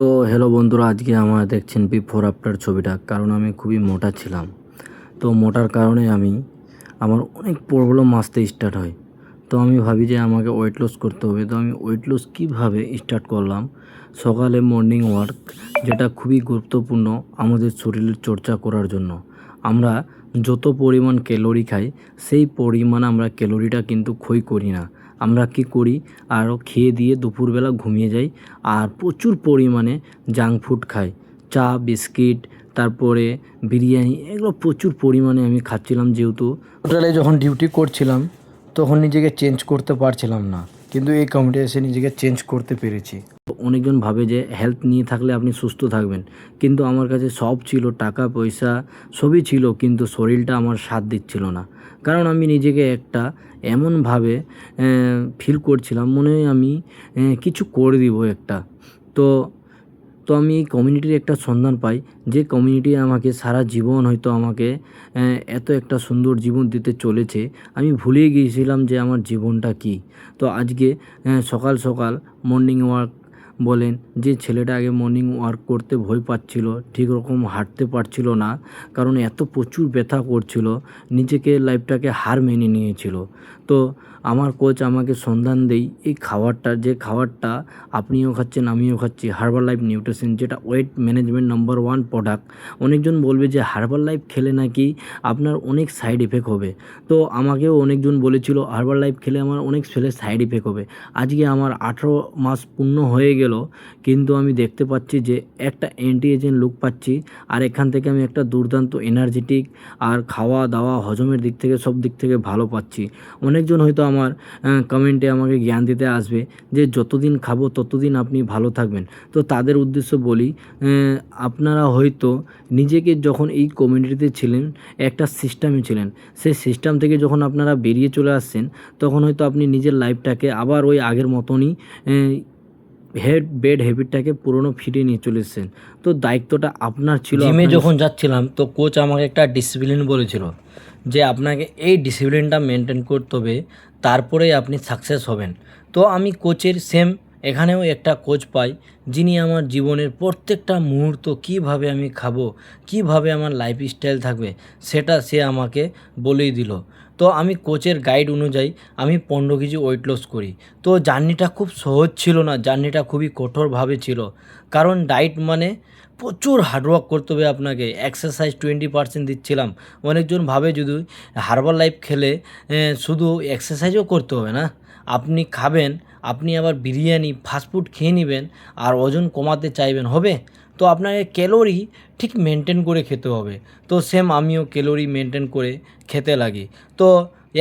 তো হ্যালো বন্ধুরা, আজকে আমার দেখছেন বিফোর আফটার ছবিটা। কারণ আমি খুবই মোটা ছিলাম। তো মোটার কারণে আমার অনেক প্রবলেম আসতে স্টার্ট হয়। তো আমি ভাবি যে আমাকে ওয়েট লস করতে হবে। তো আমি ওয়েট লস কীভাবে স্টার্ট করলাম, সকালে মর্নিং ওয়ার্ক, যেটা খুবই গুরুত্বপূর্ণ আমাদের শরীরের চর্চা করার জন্য। আমরা যত পরিমাণ ক্যালোরি খাই, সেই পরিমাণ আমরা ক্যালোরিটা কিন্তু ক্ষয় করি না। আমরা কী করি, আরও খেয়ে দিয়ে দুপুরবেলা ঘুমিয়ে যাই আর প্রচুর পরিমাণে জাঙ্ক ফুড খাই। চা, বিস্কিট, তারপরে বিরিয়ানি, এগুলো প্রচুর পরিমাণে আমি খাচ্ছিলাম। যেহেতু হোটেলে যখন ডিউটি করছিলাম তখন নিজেকে চেঞ্জ করতে পারছিলাম না, কিন্তু এই কমিটি এসে নিজেকে চেঞ্জ করতে পেরেছি। অনেকজন ভাবে যে হেলথ নিয়ে থাকলে আপনি সুস্থ থাকবেন, কিন্তু আমার কাছে সব ছিল, টাকা পয়সা সবই ছিল, কিন্তু শরীরটা আমার সাথ দিচ্ছিল না। কারণ আমি নিজেকে একটা এমনভাবে ফিল করছিলাম, মনে হয় আমি কিছু করে দিব একটা। তো তো আমি এই কমিউনিটির একটা সন্ধান পাই, যে কমিউনিটি আমাকে সারা জীবন হয়তো আমাকে এত একটা সুন্দর জীবন দিতে চলেছে। আমি ভুলেই গিয়েছিলাম যে আমার জীবনটা কী। তো আজকে সকাল সকাল মর্নিং ওয়াক বলেন, যে ছেলেটা আগে মর্নিং ওয়াক করতে ভয় পাচ্ছিল, ঠিক রকম হাঁটতে পারছিল না, কারণ এত প্রচুর ব্যথা করছিল, নিজেকে লাইফটাকে হার মেনে নিয়েছিল। তো আমার কোচ আমাকে সন্ধান দেই এই খাবারটা, যে খাবারটা আপনিও খাচ্ছেন আমিও খাচ্ছি, হার্বাল লাইফ নিউট্রিশন, যেটা ওয়েট ম্যানেজমেন্ট নাম্বার 1 প্রোডাক্ট। অনেকজন বলবে যে হার্বাল লাইফ খেলে নাকি আপনার অনেক সাইড এফেক্ট হবে। তো আমাকেও অনেকজন বলেছিল হার্বাল লাইফ খেলে আমার অনেক সাইড এফেক্ট হবে। আজকে আমার 18 মাস পূর্ণ হয়ে গেল, কিন্তু আমি দেখতে পাচ্ছি যে একটা অ্যান্টি এজেং লুক পাচ্ছি, আর এখান থেকে আমি একটা দুর্দান্ত এনার্জেটিক আর খাওয়া দাওয়া হজমের দিক থেকে সব দিক থেকে ভালো পাচ্ছি। অনেকজন হয়তো আমার কমেন্টে আমাকে জ্ঞান দিতে আসবে যে যতদিন খাবো ততদিন আপনি ভালো থাকবেন। তো তাদের উদ্দেশ্য বলি, আপনারা হয়তো নিজেকে যখন এই কমিউনিটিতে ছিলেন, একটা সিস্টেমে ছিলেন, সেই সিস্টেম থেকে যখন আপনারা বেরিয়ে চলে আসছেন, তখন হয়তো আপনি নিজের লাইফটাকে আবার ওই আগের মতনই বেড হ্যাবিটটাকে পুরনো ফিরিয়ে নিয়ে চলে এসেছেন। তো দায়িত্বটা আপনার ছিল। জিমে যখন যাচ্ছিলাম তো কোচ আমাকে একটা ডিসিপ্লিন বলেছিল, যে আপনাকে এই ডিসিপ্লিনটা মেনটেন করতে হবে, তারপরেই আপনি সাকসেস হবেন। তো আমি কোচের সেম এখানেও একটা কোচ পাই, যিনি আমার জীবনের প্রত্যেকটা মুহূর্ত, কীভাবে আমি খাবো, কীভাবে আমার লাইফস্টাইল থাকবে, সেটা সে আমাকে বলেই দিল। তো আমি কোচের গাইড অনুযায়ী আমি 15 কেজি ওয়েট লস করি। তো জার্নিটা খুব সহজ ছিল না, জার্নিটা খুবই কঠোরভাবে ছিল। কারণ ডায়েট মানে প্রচুর হার্ডওয়ার্ক করতে হবে আপনাকে। এক্সারসাইজ 20% দিচ্ছিলাম। অনেকজন ভাবে যদি হার্বাল লাইফ খেলে শুধু এক্সারসাইজও করতে হবে না, আপনি খাবেন, আপনি আবার বিরিয়ানি ফাস্টফুড খেয়ে নেবেন আর ওজন কমাতে চাইবেন, হবে? তো আপনাকে ক্যালোরি ঠিক মেনটেন করে খেতে হবে। তো সেম আমিও ক্যালোরি মেনটেন করে খেতে লাগি। তো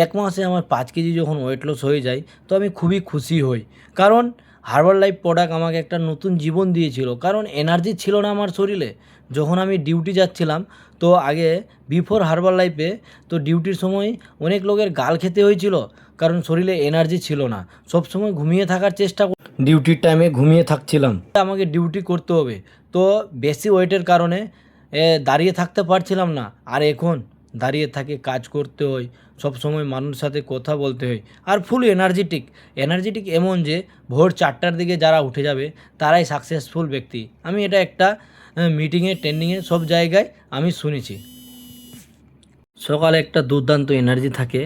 1 মাসে আমার 5 কেজি যখন ওয়েট লস হয়ে যায়, তো আমি খুবই খুশি হই। কারণ হার্বাল লাইফ প্রোডাক্ট আমাকে একটা নতুন জীবন দিয়েছিল। কারণ এনার্জি ছিল না আমার শরীরে। যখন আমি ডিউটি যাচ্ছিলাম, তো আগে বিফোর হার্বাল লাইফে, তো ডিউটির সময় অনেক লোকের গাল খেতে হয়েছিল, কারণ শরীরে এনার্জি ছিল না। সবসময় ঘুমিয়ে থাকার চেষ্টা, ডিউটির টাইমে ঘুমিয়ে থাকছিলাম। আমাকে ডিউটি করতে হবে, তো বেশি ওয়েটের কারণে দাঁড়িয়ে থাকতে পারছিলাম না। আর এখন দাঁড়িয়ে থাকে কাজ করতে হয়, সবসময় মানুষের সাথে কথা বলতে হয়, আর ফুল এনার্জেটিক এমন যে ভোর 4টার দিকে যারা উঠে যাবে তারাই সাকসেসফুল ব্যক্তি। আমি এটা একটা মিটিংয়ে, ট্রেন্ডিংয়ে, সব জায়গায় আমি শুনেছি। সকালে একটা দুর্দান্ত এনার্জি থাকে,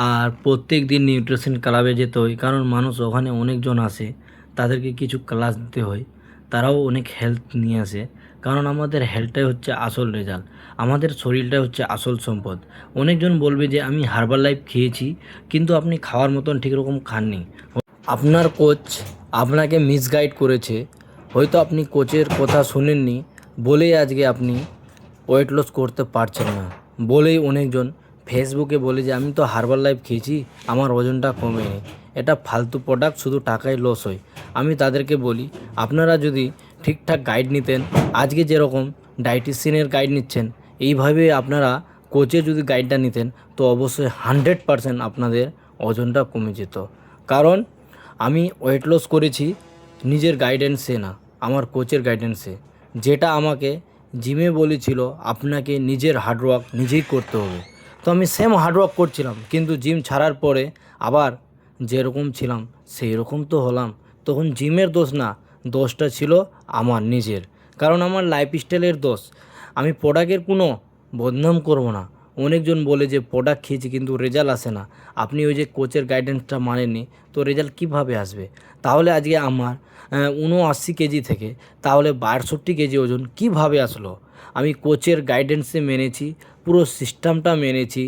আর প্রত্যেক দিন নিউট্রিশন ক্লাবে যেতে হয়, কারণ মানুষ ওখানে অনেকজন আসে, তাদেরকে কিছু ক্লাস দিতে হয়, তারাও অনেক হেল্প নিয়ে আসে। কারণ আমাদের হেলথটাই হচ্ছে আসল রেজাল্ট, আমাদের শরীরটাই হচ্ছে আসল সম্পদ। অনেকজন বলবে যে আমি হার্বাল লাইফ খেয়েছি, কিন্তু আপনি খাওয়ার মতন ঠিক রকম খাননি। আপনার কোচ আপনাকে মিসগাইড করেছে, হয়তো আপনি কোচের কথা শুনেননি, বলেই আজকে আপনি ওয়েট লস করতে পারছেন না। বলেই অনেকজন ফেসবুকে বলে যে আমি তো হার্বাল লাইফ খেয়েছি, আমার ওজনটা কমেনি। এটা ফালতু প্রোডাক্ট, শুধু টাকায় লস হয়। আমি তাদেরকে বলি, আপনারা যদি ঠিকঠাক গাইড নিতেন, আজকে যেরকম ডায়েটিশিয়ানের গাইড নিচ্ছেন, এইভাবে আপনারা কোচের যদি গাইডটা নিতেন, তো অবশ্যই 100% আপনাদের ওজনটা কমে যেত। কারণ আমি ওয়েট লস করেছি নিজের গাইডেন্সে না, আমার কোচের গাইডেন্সে, যেটা আমাকে জিমে বলেছিল আপনাকে নিজের হার্ডওয়ার্ক নিজেই করতে হবে। তো আমি সেম হার্ডওয়ার্ক করছিলাম, কিন্তু জিম ছাড়ার পরে আবার যেরকম ছিলাম সেই রকম তো হলাম। তখন জিমের দোষ না, দোষটা ছিল আমার নিজের, কারণ আমার লাইফস্টাইলের দোষ। আমি প্রোডাক্টের কোনো বদনাম করব না। অনেকজন বলে যে প্রোডাক্ট খেয়েছি কিন্তু রেজাল্ট আসে না, আপনি ওই যে কোচের গাইডেন্সটা মানেননি, তো রেজাল্ট কীভাবে আসবে? তাহলে আজকে আমার 79 কেজি থেকে তাহলে 62 কেজি ওজন কিভাবে আসলো? আমি কোচের গাইডেন্সে মেনেছি, পুরো সিস্টেমটা মেনেছি,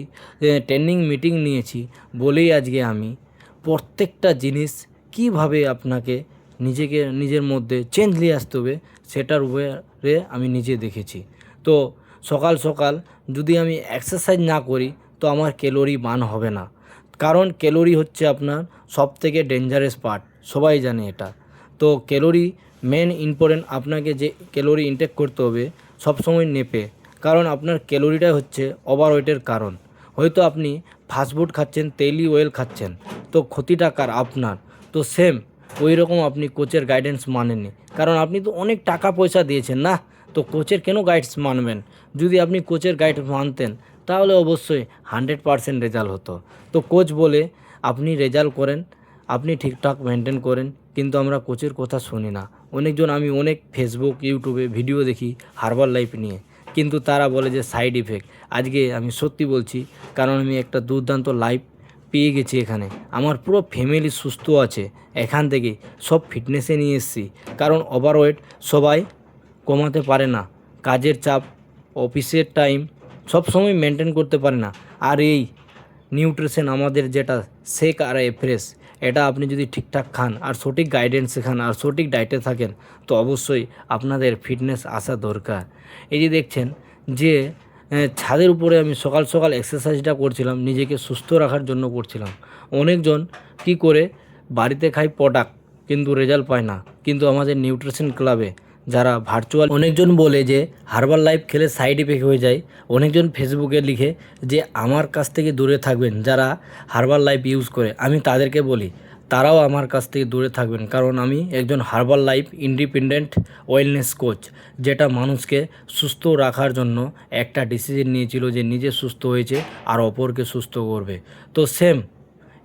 ট্রেনিং মিটিং নিয়েছি বলেই আজকে আমি প্রত্যেকটা জিনিস কিভাবে আপনাকে নিজের মধ্যে চেঞ্জ নিয়ে আসতে হবে সেটার উপরে আমি নিজে দেখেছি। তো সকাল সকাল যদি আমি এক্সারসাইজ না করি তো আমার ক্যালোরি বার্ন হবে না, কারণ ক্যালোরি হচ্ছে আপনার সবথেকে ডেঞ্জারাস পার্ট, সবাই জানে এটা। তো ক্যালোরি মেন ইম্পর্টেন্ট, আপনাকে যে ক্যালোরি ইনটেক করতে হবে সবসময় নেপে, কারণ আপনার ক্যালোরিটাই হচ্ছে ওভারওয়েটের কারণ। হয়তো আপনি ফাস্টফুড খাচ্ছেন, তেলি অয়েল খাচ্ছেন, তো ক্ষতিটা কার? আপনার। তো সেম ওই রকম আপনি কোচের গাইডেন্স মানেননি, কারণ আপনি তো অনেক টাকা পয়সা দিয়েছেন না, তো কোচের কেন গাইডস মানবেন? যদি আপনি কোচের গাইড মানতেন তাহলে অবশ্যই 100% রেজাল্ট হতো। তো কোচ বলে আপনি রেজাল্ট করেন, আপনি ঠিকঠাক মেনটেন করেন, কিন্তু আমরা কোচের কথা শুনি না। আমি অনেক ফেসবুক ইউটিউবে ভিডিও দেখি হার্বাল লাইফ নিয়ে, কিন্তু তারা বলে যে সাইড ইফেক্ট। আজকে আমি সত্যি বলছি, কারণ আমি একটা দুর্দান্ত লাইফ পেয়ে গেছি এখানে, আমার পুরো ফ্যামিলি সুস্থ আছে এখান থেকে, সব ফিটনেসে নিয়ে এসেছি। কারণ ওভারওয়েট সবাই কমাতে পারে না, কাজের চাপ, অফিসের টাইম সব সময় মেনটেন করতে পারে না। আর এই নিউট্রিশন আমাদের যেটা শেক আর ফ্রেশ, এটা আপনি যদি ঠিকঠাক খান আর সঠিক গাইডেন্সে খান আর সঠিক ডায়েটে থাকেন, তো অবশ্যই আপনাদের ফিটনেস আসা দরকার। এই যে দেখছেন যে ছাদের উপরে আমি সকাল সকাল এক্সারসাইজটা করছিলাম, নিজেকে সুস্থ রাখার জন্য করছিলাম। অনেকজন কি করে বাড়িতে খায় প্রোডাক্ট কিন্তু রেজাল্ট পায় না, কিন্তু আমাদের নিউট্রিশন ক্লাবে যারা ভার্চুয়াল, অনেকজন বলে যে হার্বাল লাইফ খেলে সাইড ইফেক্ট হয়ে যায়। অনেকজন ফেসবুকে লিখে যে আমার কাছ থেকে দূরে থাকবেন যারা হার্বাল লাইফ ইউজ করে। আমি তাদেরকে বলি তারাও আমার কাছ থেকে দূরে থাকবেন, কারণ আমি একজন herbal life independent wellness coach, যেটা মানুষকে সুস্থ রাখার জন্য একটা ডিসিশন নিয়েছিল যে নিজে সুস্থ হয়েছে আর অপরকে সুস্থ করবে। তো সেম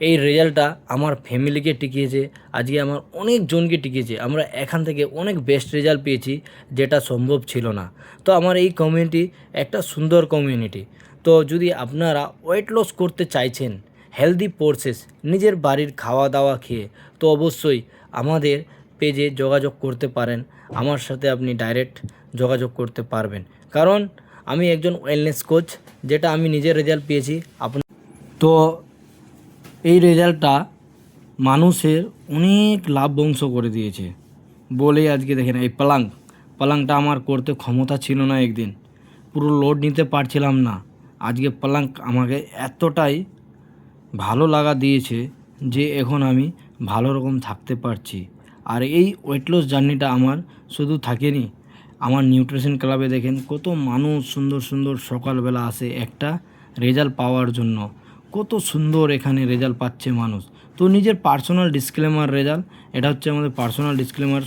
এই রেজাল্টটা আমার ফ্যামিলিকে টিকিয়েছে, আজকে আমার অনেকজনকে টিকিয়েছে। আমরা এখান থেকে অনেক বেস্ট রেজাল্ট পেয়েছি, যেটা সম্ভব ছিল না। তো আমার এই কমিউনিটি একটা সুন্দর কমিউনিটি। তো যদি আপনারা ওয়েট লস করতে চাইছেন হেলদি প্রসেস, নিজের বাড়ির খাওয়া দাওয়া খেয়ে, তো অবশ্যই আমাদের পেজে যোগাযোগ করতে পারেন। আমার সাথে আপনি ডাইরেক্ট যোগাযোগ করতে পারবেন, কারণ আমি একজন ওয়েলনেস কোচ, যেটা আমি নিজের রেজাল্ট পেয়েছি। তো এই রেজাল্টটা মানুষের অনেক লাভ বংশ করে দিয়েছে বলেই আজকে দেখেন এই পালাংটা আমার করতে ক্ষমতা ছিল না, একদিন পুরো লোড নিতে পারছিলাম না। আজকে পালাং আমাকে এতটাই ভালো লাগা দিয়েছে যে এখন আমি ভালো রকম থাকতে পারছি। আর এই ওয়েট লস জার্নিটা আমার শুধু থাকেনি, আমার নিউট্রিশন ক্লাবে দেখেন কত মানুষ সুন্দর সুন্দর সকালবেলা আসে একটা রেজাল্ট পাওয়ার জন্য, কত সুন্দর এখানে রেজাল্ট পাচ্ছে মানুষ। তো নিজের পার্সোনাল ডিসক্লেমার রেজাল্ট, এটা হচ্ছে আমাদের পার্সোনাল ডিসক্লেমার।